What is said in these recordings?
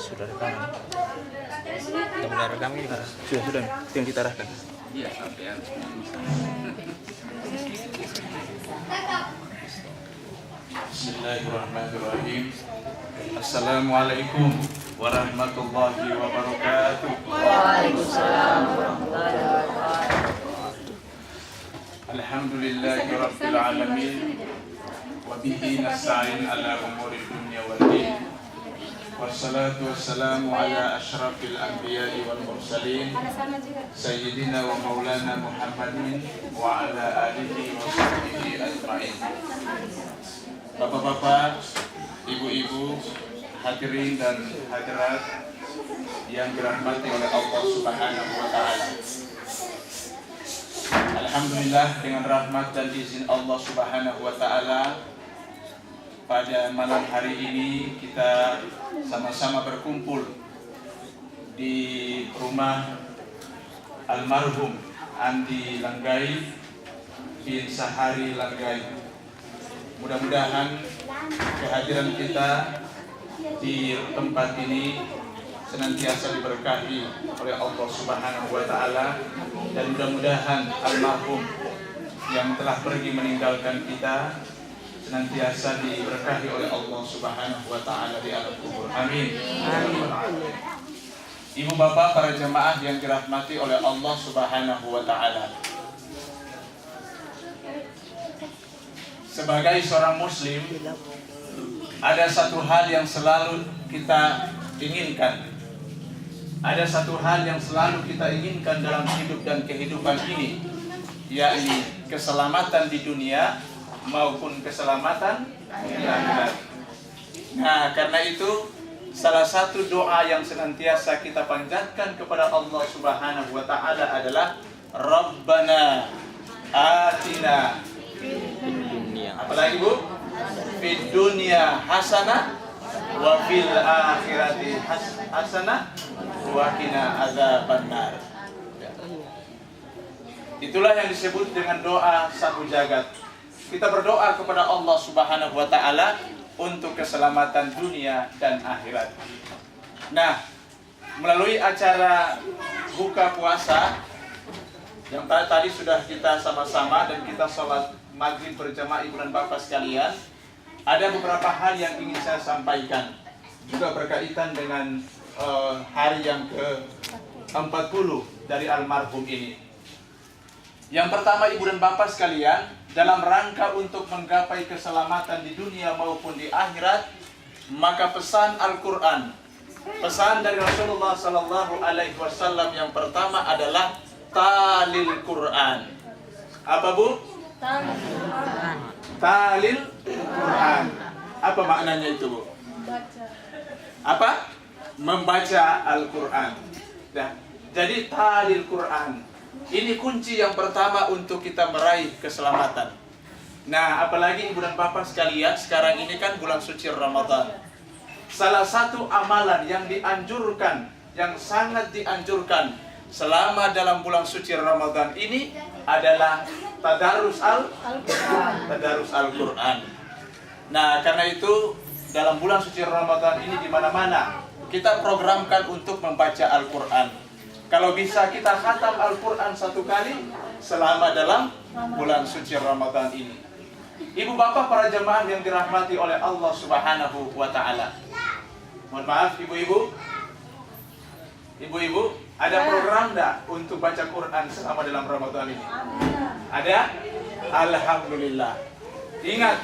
Sudah rekaman. Kita mulai rekam ini kan? Sudah. Yang kita arahkan. Iya, sampean. Bismillahirrahmanirrahim. Assalamualaikum warahmatullahi wabarakatuh. Waalaikumsalam warahmatullahi wabarakatuh. Alhamdulillahi rabbil alamin. Wa bihi nasta'in ala umuri dunya wal din. Wassalatu wassalamu ala asyrafil anbiya'i wal mursalin Sayyidina wa maulana Muhammadin wa ala alihi wa sahbihi ajma'in. Bapak-bapak, ibu-ibu, hadirin dan hadirat yang dirahmati oleh Allah Subhanahu wa taala. Alhamdulillah, dengan rahmat dan izin Allah Subhanahu wa taala, pada malam hari ini kita sama-sama berkumpul di rumah almarhum Andi Langgai bin Sahari Langgai. Mudah-mudahan kehadiran kita di tempat ini senantiasa diberkahi oleh Allah Subhanahu wa taala, dan mudah-mudahan almarhum yang telah pergi meninggalkan kita senantiasa diberkahi oleh Allah Subhanahu wa taala di alam kubur. Amin. Ibu bapak, para jemaah yang dirahmati oleh Allah Subhanahu wa taala. Sebagai seorang muslim, ada satu hal yang selalu kita inginkan. Ada satu hal yang selalu kita inginkan dalam hidup dan kehidupan ini, yakni keselamatan di dunia maupun keselamatan di akhirat. Nah, karena itu salah satu doa yang senantiasa kita panjatkan kepada Allah Subhanahu wa taala adalah Rabbana atina apalagi Bu? Fid dunya hasanah wa fil akhirati hasanah wa qina adzabannar. Itulah yang disebut dengan doa satu jagat. Kita berdoa kepada Allah Subhanahu wa taala untuk keselamatan dunia dan akhirat. Nah, melalui acara buka puasa yang tadi sudah kita sama-sama dan kita sholat maghrib berjamaah ibu dan bapak sekalian, ada beberapa hal yang ingin saya sampaikan juga berkaitan dengan hari yang ke-40 dari almarhum ini. Yang pertama, ibu dan bapak sekalian, dalam rangka untuk menggapai keselamatan di dunia maupun di akhirat, maka pesan Al-Quran, pesan dari Rasulullah Sallallahu Alaihi Wasallam yang pertama adalah talil Quran. Apa Bu? Talil Quran. Apa maknanya itu Bu? Apa? Membaca Al-Quran. Nah, jadi talil Quran ini kunci yang pertama untuk kita meraih keselamatan. Nah, apalagi ibu dan bapak sekalian, sekarang ini kan bulan suci Ramadan. Salah satu amalan yang dianjurkan, yang sangat dianjurkan selama dalam bulan suci Ramadan ini adalah tadarus Al-Quran. Nah, karena itu dalam bulan suci Ramadan ini di mana-mana kita programkan untuk membaca Al-Quran. Kalau bisa kita khatam Al-Quran satu kali selama dalam bulan suci Ramadan ini. Ibu bapak, para jemaah yang dirahmati oleh Allah Subhanahu wa taala. Mohon maaf ibu-ibu. Ibu-ibu, ada program enggak untuk baca Quran selama dalam Ramadan ini? Ada? Alhamdulillah. Ingat,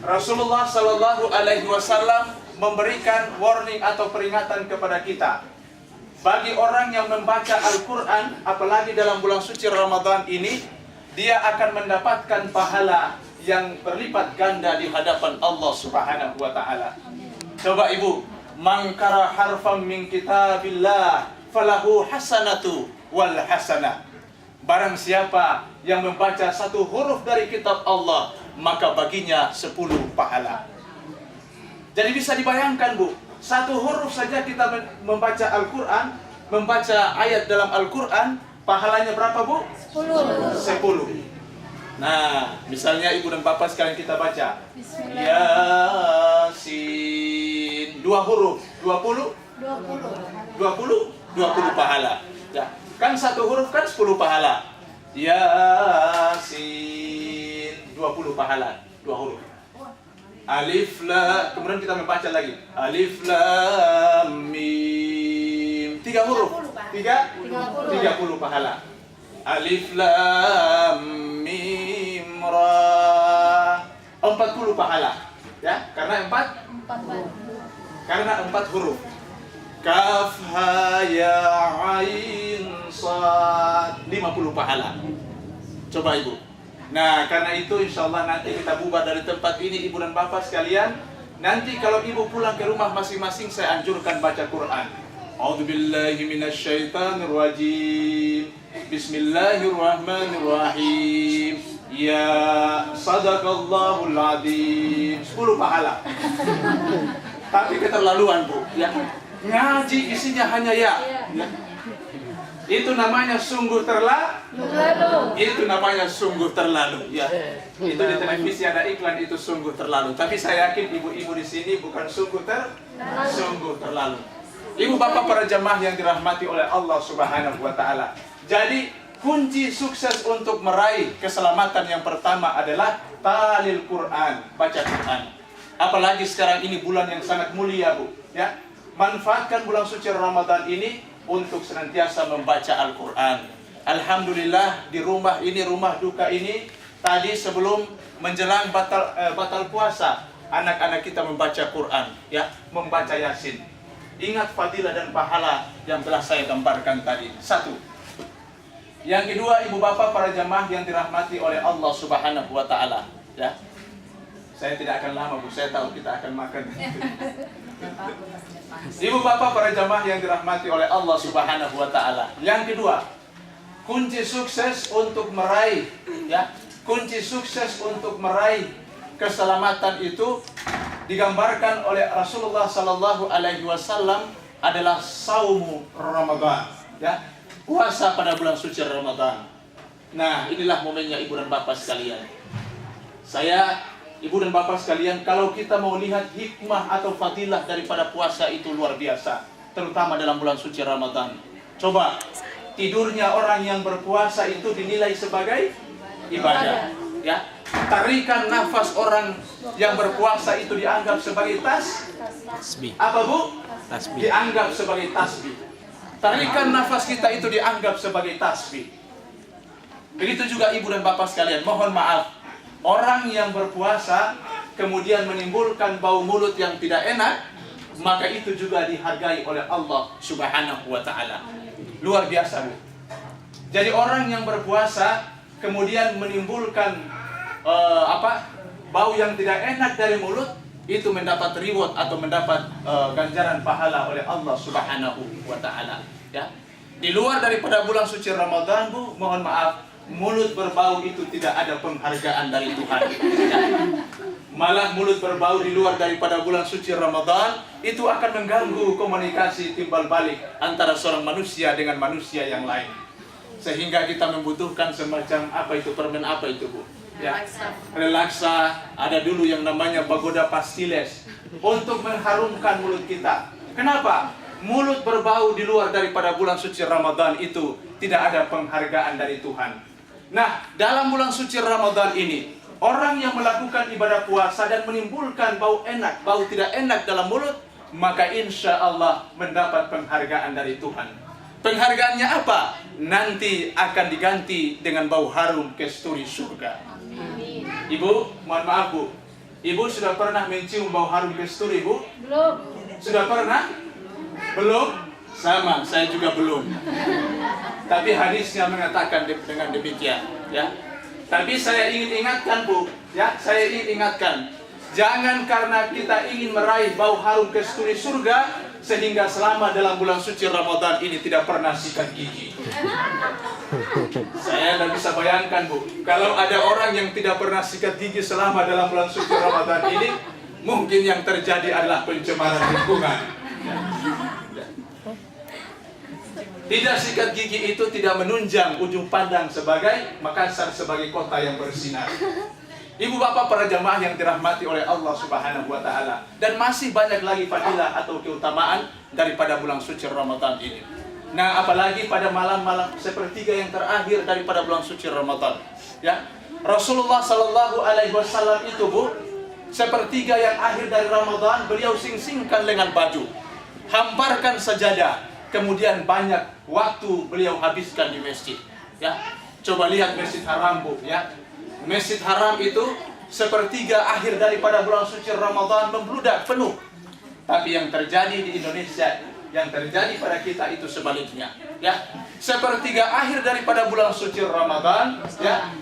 Rasulullah Sallallahu Alaihi Wasallam memberikan warning atau peringatan kepada kita. Bagi orang yang membaca Al-Quran, apalagi dalam bulan suci Ramadan ini, dia akan mendapatkan pahala yang berlipat ganda di hadapan Allah Subhanahu wa taala. Coba ibu, man qara harfan min kitabillah falahu hasanatu wal hasanah. Barang siapa yang membaca satu huruf dari kitab Allah, maka baginya 10 pahala. Jadi bisa dibayangkan Bu, satu huruf saja kita membaca Al-Quran, membaca ayat dalam Al-Quran, pahalanya berapa Bu? 10. Nah, misalnya ibu dan bapak sekalian kita baca Yasin, 2 huruf. 20 pahala. Ya. Kan satu huruf kan 10 pahala. Yasin 20 pahala, 2 huruf. Alif lam, kemudian kita membaca lagi. Alif lam mim. 3 huruf. 30 pahala. Alif lam mim ra. 40 pahala. Ya, karena 4 huruf. Kaf ha ya ain sad 50 pahala. Coba Ibu. Nah, karena itu insyaallah nanti kita bubar dari tempat ini Ibu dan Bapak sekalian. Nanti kalau Ibu pulang ke rumah masing-masing saya anjurkan baca Quran. A'udzubillahi minasyaitonirrajim. Bismillahirrahmanirrahim. Ya sadaqallahul adzim. 10 pahala. Tapi keterlaluan, Bu, ya. Ngaji isinya hanya ya. Itu namanya sungguh terlalu. Itu namanya sungguh terlalu, ya. Itu di televisi ada iklan itu sungguh terlalu. Tapi saya yakin ibu-ibu di sini bukan sungguh terlalu. Ibu bapak para jamaah yang dirahmati oleh Allah Subhanahu wa taala. Jadi kunci sukses untuk meraih keselamatan yang pertama adalah talil Quran, baca Quran. Apalagi sekarang ini bulan yang sangat mulia, Bu, ya. Manfaatkan bulan suci Ramadan ini untuk senantiasa membaca Al-Quran. Alhamdulillah di rumah ini, rumah duka ini, tadi sebelum menjelang batal puasa, anak-anak kita membaca Quran, ya, membaca Yasin. Ingat fadilah dan pahala yang telah saya gambarkan tadi. 1. Yang kedua, ibu bapak para jamaah yang dirahmati oleh Allah Subhanahu wa taala, ya. Saya tidak akan lama, Bu, saya tahu kita akan makan. Ibu bapak para jamaah yang dirahmati oleh Allah Subhanahu wa taala. Yang kedua, kunci sukses untuk meraih, ya, kunci sukses untuk meraih keselamatan itu digambarkan oleh Rasulullah sallallahu alaihi wasallam adalah saumu Ramadan, ya. Puasa pada bulan suci Ramadan. Nah, inilah momennya ibu dan bapak sekalian. Ibu dan bapak sekalian, kalau kita mau lihat hikmah atau fadilah daripada puasa itu luar biasa, terutama dalam bulan suci Ramadan. Coba, tidurnya orang yang berpuasa itu dinilai sebagai ibadah, ya. Tarikan nafas orang yang berpuasa itu dianggap sebagai Tasbih. apa, Bu? Tasbih. Dianggap sebagai tasbih. Tarikan nafas kita itu dianggap sebagai tasbih. Begitu juga ibu dan bapak sekalian, mohon maaf, orang yang berpuasa kemudian menimbulkan bau mulut yang tidak enak, maka itu juga dihargai oleh Allah Subhanahu wa taala. Luar biasa, Bu. Jadi orang yang berpuasa kemudian menimbulkan bau yang tidak enak dari mulut, itu mendapat reward atau mendapat ganjaran pahala oleh Allah Subhanahu wa taala, ya. Di luar daripada bulan suci Ramadan, Bu, mohon maaf, mulut berbau itu tidak ada penghargaan dari Tuhan, ya. Malah mulut berbau di luar daripada bulan suci Ramadan itu akan mengganggu komunikasi timbal balik antara seorang manusia dengan manusia yang lain. Sehingga kita membutuhkan semacam permen apa itu, Bu? Ya, relaksa, ada dulu yang namanya pagoda pastiles untuk mengharumkan mulut kita. Kenapa? Mulut berbau di luar daripada bulan suci Ramadan itu tidak ada penghargaan dari Tuhan. Nah, dalam bulan suci Ramadan ini, orang yang melakukan ibadah puasa dan menimbulkan bau enak, bau tidak enak dalam mulut, maka insya Allah mendapat penghargaan dari Tuhan. Penghargaannya apa? Nanti akan diganti dengan bau harum kesturi surga. Ibu, mohon maaf, Bu. Ibu sudah pernah mencium bau harum kesturi, Bu? Belum. Sudah pernah? Belum? Sama, saya juga belum. Tapi hadisnya mengatakan dengan demikian, ya. Tapi saya ingin ingatkan, Bu, ya, saya ingin ingatkan, jangan karena kita ingin meraih bau harum kesturi surga sehingga selama dalam bulan suci Ramadan ini tidak pernah sikat gigi. Saya tidak bisa bayangkan, Bu, kalau ada orang yang tidak pernah sikat gigi selama dalam bulan suci Ramadan ini, mungkin yang terjadi adalah pencemaran lingkungan. Tidak sikat gigi itu tidak menunjang ujung pandang sebagai Makassar sebagai kota yang bersinar. Ibu bapak para jamaah yang dirahmati oleh Allah Subhanahu wa taala, dan masih banyak lagi fadilah atau keutamaan daripada bulan suci Ramadan ini. Nah, apalagi pada malam-malam sepertiga yang terakhir daripada bulan suci Ramadan. Ya. Rasulullah sallallahu alaihi wasallam itu, Bu, sepertiga yang akhir dari Ramadan beliau sing-singkan lengan baju, hamparkan sajadah, kemudian banyak waktu beliau habiskan di masjid. Ya. Coba lihat Masjid Haram, Bu, ya. Masjid Haram itu sepertiga akhir daripada bulan suci Ramadan membludak penuh. Tapi yang terjadi di Indonesia, yang terjadi pada kita itu sebaliknya. Ya, sepertiga akhir daripada bulan suci Ramadan, ya,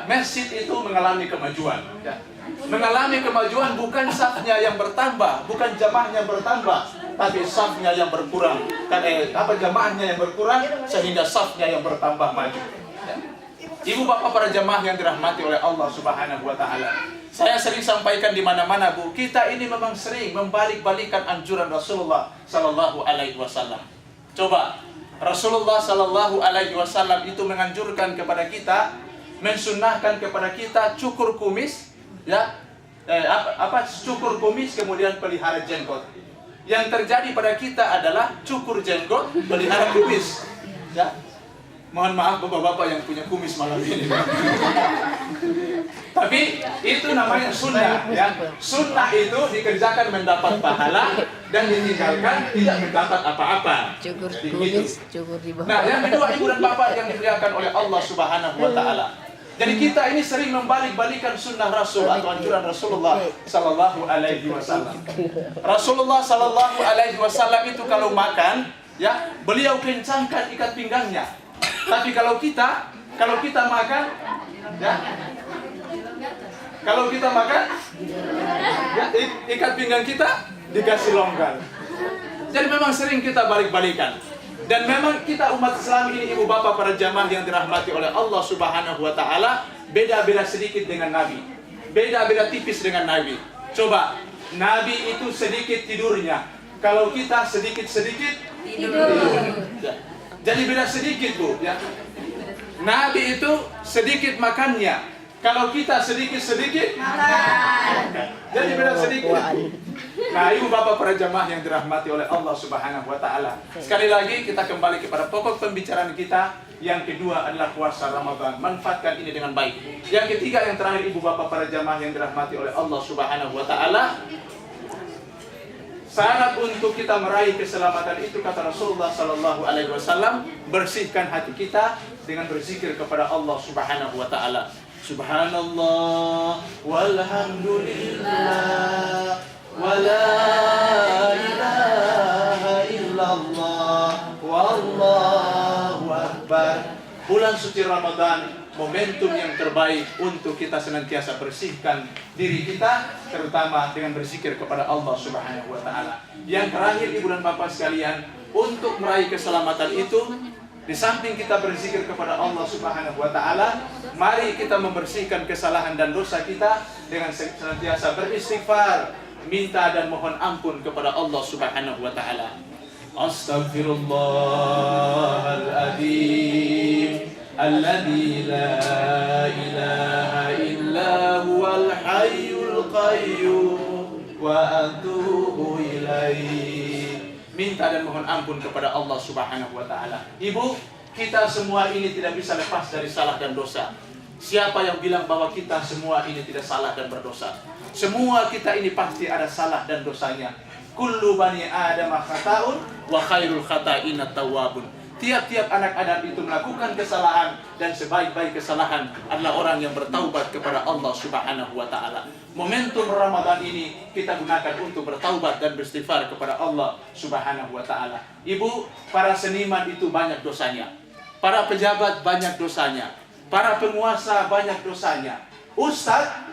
masjid itu mengalami kemajuan. Ya. Mengalami kemajuan, bukan safnya yang bertambah, bukan jamaahnya bertambah, tapi safnya yang berkurang. Jamaahnya yang berkurang sehingga safnya yang bertambah maju. Ya. Ibu bapak para jamaah yang dirahmati oleh Allah Subhanahu wa taala. Saya sering sampaikan di mana-mana, Bu, kita ini memang sering membalik-balikan anjuran Rasulullah sallallahu alaihi wasallam. Coba, Rasulullah sallallahu alaihi wasallam itu menganjurkan kepada kita, mensunnahkan kepada kita cukur kumis, ya. Cukur kumis kemudian pelihara jenggot. Yang terjadi pada kita adalah cukur jenggot, pelihara kumis. Ya. Mohon maaf bapak-bapak yang punya kumis malam ini. Tapi itu namanya sunnah, ya. Sunnah itu dikerjakan mendapat pahala dan ditinggalkan tidak mendapat apa-apa. Cukur kumis, cukur di bawah. Nah, yang kedua, ibu dan bapak yang dimuliakan oleh Allah Subhanahu wa taala. Jadi kita ini sering membalik-balikan sunnah Rasul atau anjuran Rasulullah sallallahu alaihi wasallam. Rasulullah sallallahu alaihi wasallam itu kalau makan, ya, beliau kencangkan ikat pinggangnya. Tapi kalau kita makan, ya, ya, ikat pinggang kita dikasih longgar. Jadi memang sering kita balik-balikan. Dan memang kita umat Islam ini, ibu bapak para jamaah yang dirahmati oleh Allah Subhanahu wa taala, beda-beda sedikit dengan Nabi. Beda-beda tipis dengan Nabi. Coba, Nabi itu sedikit tidurnya. Kalau kita sedikit-sedikit tidur. Ya. Jadi beda sedikit, Bu, ya. Nabi itu sedikit makannya. Kalau kita sedikit-sedikit makan. Jadi beda sedikit, Bu. Nah, ibu bapak para jamaah yang dirahmati oleh Allah Subhanahu wa taala. Sekali lagi kita kembali kepada pokok pembicaraan kita. Yang kedua adalah puasa Ramadan. Manfaatkan ini dengan baik. Yang ketiga, yang terakhir, ibu bapak para jamaah yang dirahmati oleh Allah Subhanahu wa taala. Syarat untuk kita meraih keselamatan itu, kata Rasulullah sallallahu alaihi wasallam, bersihkan hati kita dengan berzikir kepada Allah Subhanahu wa taala. Subhanallah walhamdulillah wala ilaha illallah wallahu akbar. Bulan suci Ramadan, momentum yang terbaik untuk kita senantiasa bersihkan diri kita, terutama dengan berzikir kepada Allah Subhanahu wa taala. Yang terakhir, ibu dan bapak sekalian, untuk meraih keselamatan itu, di samping kita berzikir kepada Allah Subhanahu wa taala, mari kita membersihkan kesalahan dan dosa kita dengan senantiasa beristighfar, minta dan mohon ampun kepada Allah Subhanahu wa taala. Astaghfirullahaladzim alladzi la ilaha illa huwal hayyul qayyum wa atubu ilaih. Minta dan mohon ampun kepada Allah Subhanahu wa taala. Ibu, kita semua ini tidak bisa lepas dari salah dan dosa. Siapa yang bilang bahwa kita semua ini tidak salah dan berdosa? Semua kita ini pasti ada salah dan dosanya. Kullu bani Adam khata'un wa khairul khata'ina tawwabun. Tiap-tiap anak Adam itu melakukan kesalahan, dan sebaik-baik kesalahan adalah orang yang bertaubat kepada Allah Subhanahu wa taala. Momentum Ramadan ini kita gunakan untuk bertaubat dan beristighfar kepada Allah Subhanahu wa taala. Ibu, para seniman itu banyak dosanya. Para pejabat banyak dosanya. Para penguasa banyak dosanya. Ustaz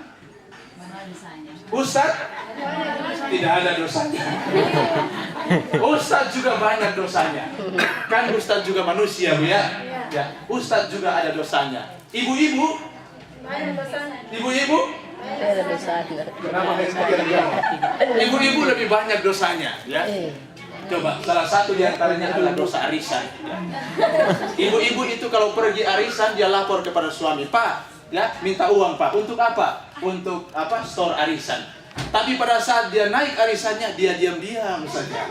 tidak ada dosanya. Ustaz juga banyak dosanya. Kan Ustaz juga manusia, Bu, ya? Ya. Ustaz juga ada dosanya. Ibu-ibu banyak dosanya. Ibu-ibu ada dosanya. Kenapa ibu-ibu lebih banyak dosanya, ya? Coba, salah satu di antaranya adalah dosa arisan. Ya. Ibu-ibu itu kalau pergi arisan, dia lapor kepada suami, "Pak, ya minta uang Pak. Untuk apa? Untuk apa? Store arisan. Tapi pada saat dia naik arisannya, dia diam-diam saja.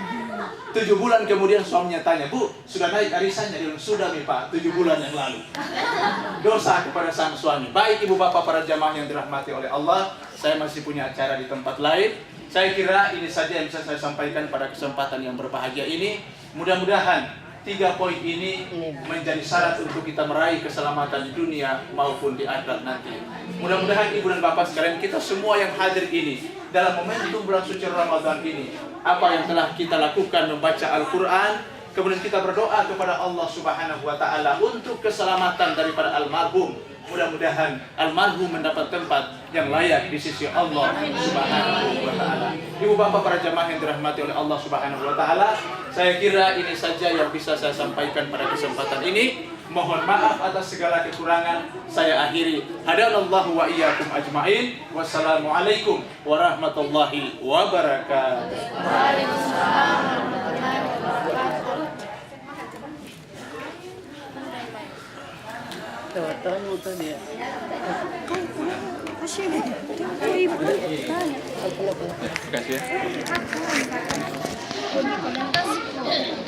7 bulan kemudian suaminya tanya, Bu, sudah naik arisannya? Dia bilang, sudah nih Pak, 7 bulan yang lalu. Dosa kepada sang suami. Baik ibu bapak para jamaah yang dirahmati oleh Allah, saya masih punya acara di tempat lain. Saya kira ini saja yang bisa saya sampaikan pada kesempatan yang berbahagia ini. Mudah-mudahan 3 poin ini menjadi syarat untuk kita meraih keselamatan di dunia maupun di akhirat nanti. Mudah-mudahan ibu dan bapak sekalian, kita semua yang hadir ini dalam momentum bulan suci Ramadan ini, apa yang telah kita lakukan membaca Al-Quran, kemudian kita berdoa kepada Allah Subhanahu wa Ta'ala untuk keselamatan daripada almarhum. Mudah-mudahan almarhum mendapat tempat yang layak di sisi Allah Subhanahu wa Ta'ala. Ibu bapak para jamaah yang dirahmati oleh Allah Subhanahu wa Ta'ala, saya kira ini saja yang bisa saya sampaikan pada kesempatan ini. Mohon maaf atas segala kekurangan. Saya akhiri. Hadanallahu wa iyyakum ajma'in. Wassalamualaikum warahmatullahi wabarakatuh. Waalaikumsalam warahmatullahi wabarakatuh. Tuh dia. Terima kasih ya.